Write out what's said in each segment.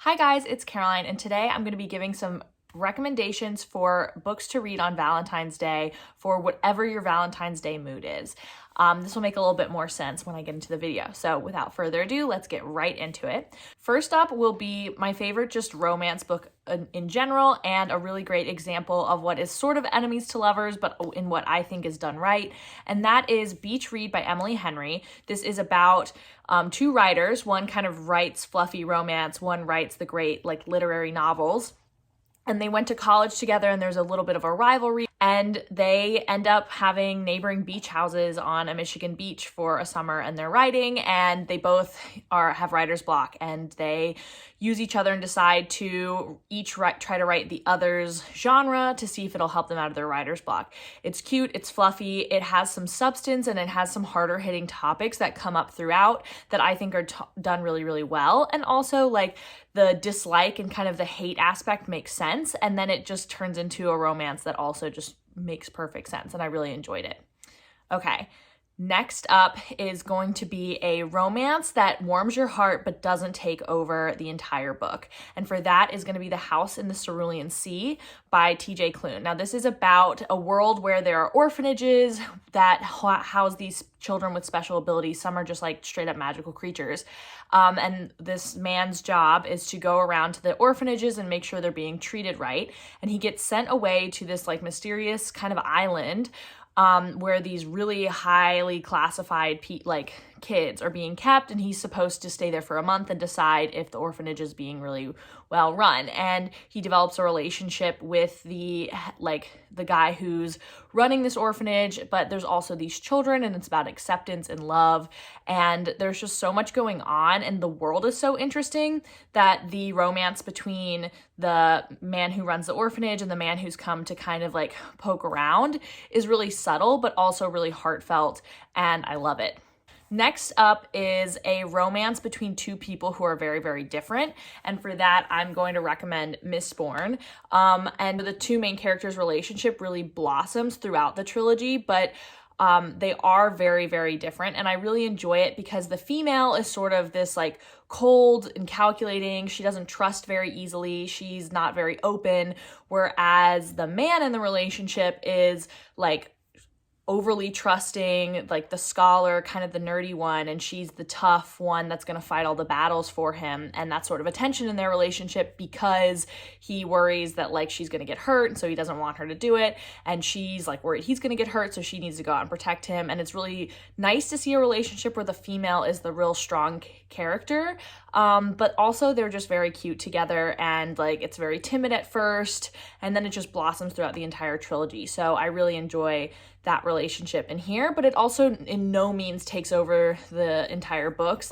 Hi guys, it's Caroline, and today I'm going to be giving some recommendations for books to read on Valentine's Day for whatever your Valentine's Day mood is. This will make a little bit more sense when I get into the video. So without further ado, let's get right into it. First up will be my favorite just romance book in general, and a really great example of what is sort of enemies to lovers, but in what I think is done right. And that is Beach Read by Emily Henry. This is about two writers. One kind of writes fluffy romance, one writes the great literary novels. And they went to college together, and there's a little bit of a rivalry, and they end up having neighboring beach houses on a Michigan beach for a summer, and they're writing, and they both have writer's block, and they use each other and decide to each try to write the other's genre to see if it'll help them out of their writer's block. It's cute, it's fluffy, it has some substance, and it has some harder hitting topics that come up throughout that I think are done really, really well. And also the dislike and kind of the hate aspect makes sense, and then it just turns into a romance that also just makes perfect sense, and I really enjoyed it. Okay, next up is going to be a romance that warms your heart but doesn't take over the entire book, and for that is going to be The House in the Cerulean Sea by T.J. Klune. Now, this is about a world where there are orphanages that house these children with special abilities. Some are just straight up magical creatures. And this man's job is to go around to the orphanages and make sure they're being treated right. And he gets sent away to this mysterious kind of island where these really highly classified kids are being kept, and he's supposed to stay there for a month and decide if the orphanage is being really well run. And he develops a relationship with the guy who's running this orphanage, but there's also these children, and it's about acceptance and love, and there's just so much going on, and the world is so interesting that the romance between the man who runs the orphanage and the man who's come to kind of poke around is really subtle but also really heartfelt, and I love it. Next up is a romance between two people who are very, very different. And for that, I'm going to recommend Mistborn. And the two main characters' relationship really blossoms throughout the trilogy, but they are very, very different. And I really enjoy it because the female is sort of this cold and calculating. She doesn't trust very easily. She's not very open. Whereas the man in the relationship is overly trusting, the scholar, kind of the nerdy one, and she's the tough one that's going to fight all the battles for him. And that's sort of a tension in their relationship because he worries that she's going to get hurt, and so he doesn't want her to do it, and she's worried he's going to get hurt, so she needs to go out and protect him. And it's really nice to see a relationship where the female is the real strong character, but also they're just very cute together, and it's very timid at first, and then it just blossoms throughout the entire trilogy. So I really enjoy that relationship in here, but it also in no means takes over the entire books.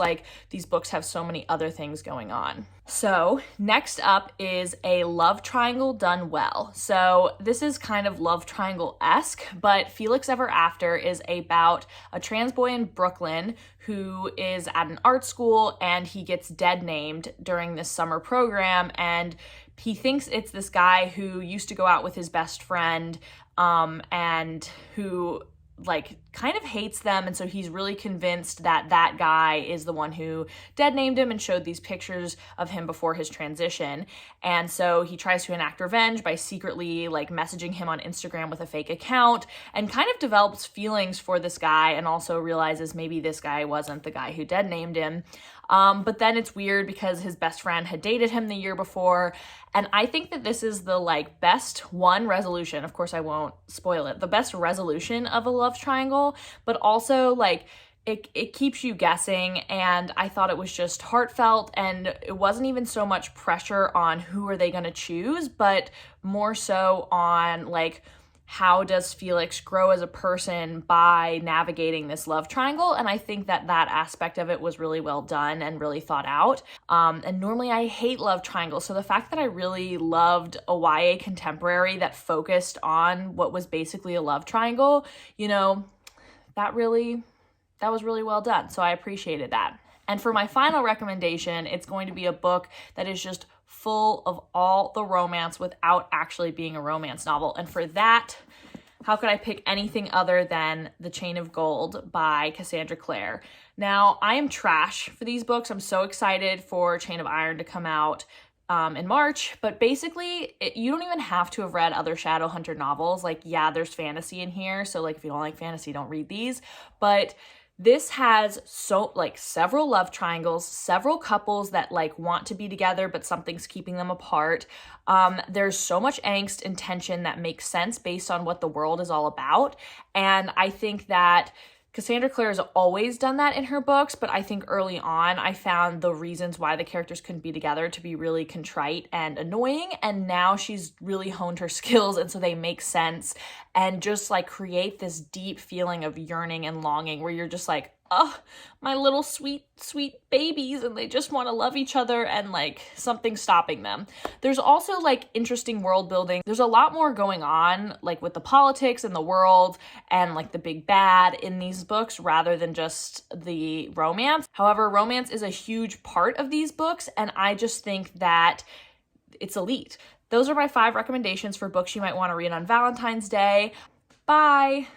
These books have so many other things going on. So next up is a love triangle done well. So this is kind of love triangle-esque, but Felix Ever After is about a trans boy in Brooklyn who is at an art school, and he gets dead named during this summer program, and he thinks it's this guy who used to go out with his best friend and who kind of hates them, and so he's really convinced that that guy is the one who dead named him and showed these pictures of him before his transition. And so he tries to enact revenge by secretly messaging him on Instagram with a fake account, and kind of develops feelings for this guy, and also realizes maybe this guy wasn't the guy who dead named him. But then it's weird because his best friend had dated him the year before. And I think that this is the best resolution. Of course, I won't spoil it. The best resolution of a love triangle, but also it keeps you guessing. And I thought it was just heartfelt, and it wasn't even so much pressure on who are they going to choose, but more so on how does Felix grow as a person by navigating this love triangle? And I think that that aspect of it was really well done and really thought out. And normally I hate love triangles. So the fact that I really loved a YA contemporary that focused on what was basically a love triangle, that was really well done. So I appreciated that. And for my final recommendation, it's going to be a book that is just full of all the romance without actually being a romance novel. And for that, how could I pick anything other than The Chain of Gold by Cassandra Clare? Now, I am trash for these books. I'm so excited for Chain of Iron to come out in March, but basically you don't even have to have read other Shadowhunter novels. Like, yeah, there's fantasy in here, so like if you don't like fantasy, don't read these, but this has several love triangles, several couples that like want to be together, but something's keeping them apart. There's so much angst and tension that makes sense based on what the world is all about. And I think that Cassandra Clare has always done that in her books, but I think early on I found the reasons why the characters couldn't be together to be really contrite and annoying, and now she's really honed her skills, and so they make sense and just like create this deep feeling of yearning and longing where you're just like, oh, my little sweet, sweet babies, and they just want to love each other, and like something's stopping them. There's also like interesting world building. There's a lot more going on like with the politics and the world and like the big bad in these books rather than just the romance. However, romance is a huge part of these books, and I just think that it's elite. Those are my 5 recommendations for books you might want to read on Valentine's Day. Bye!